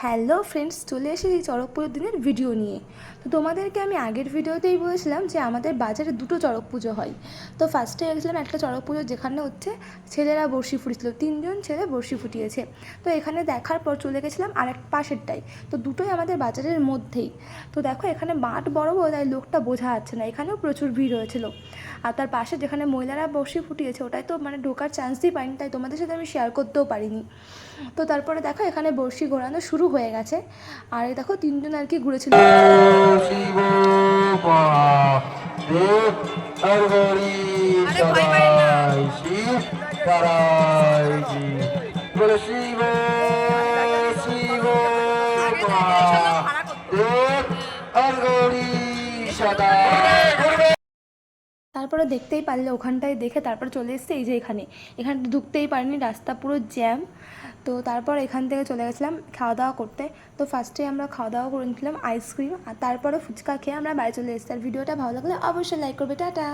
Hello friends, চলে এসেছি চড়ক পুজোর দিনের ভিডিও নিয়ে। তো তোমাদেরকে আমি আগের ভিডিওতেই বলেছিলাম যে আমাদের বাজারে দুটো চড়ক পুজো হয়। তো ফার্স্টে গেছিলাম একটা চড়ক পুজো যেখানে হচ্ছে ছেলেরা বড়শি ফুটিয়েছিল, 3জন ছেলে বড়শি ফুটিয়েছে। তো এখানে দেখার পর চলে গেছিলাম আরেক পাশেরটাই। তো দুটোই আমাদের বাজারের মধ্যেই। তো দেখো এখানে মাঠ বড় বড়, তাই লোকটা বোঝা যাচ্ছে না, এখানেও প্রচুর ভিড় হয়েছিল। আর তার পাশে যেখানে মহিলারা বড়শি ফুটিয়েছে ওটাই তো মানে ঢোকার চান্সই পাইনি, তাই তোমাদের সাথে আমি শেয়ার করতেও পারিনি। তো তারপরে দেখো এখানে বড়শি ঘোরানো শুরু হয়ে গেছে। আর এই দেখো 3জন আর কি ঘুরেছিল। তারপরে দেখতেই পারলে ওখানটায় দেখে তারপরে চলে এসেছে এই যে এখানটা ঢুকতেই পারিনি, রাস্তা পুরো জ্যাম। তো তারপর এখান থেকে চলে গেছিলাম খাওয়া দাওয়া করতে। তো ফার্স্টে আমরা খাওয়া দাওয়া করে নিয়েছিলাম আইসক্রিম, আর তারপরে ফুচকা খেয়ে আমরা বাড়ি চলে এসেছি। আর ভিডিওটা ভালো লাগলে অবশ্যই লাইক করবে। টাটা।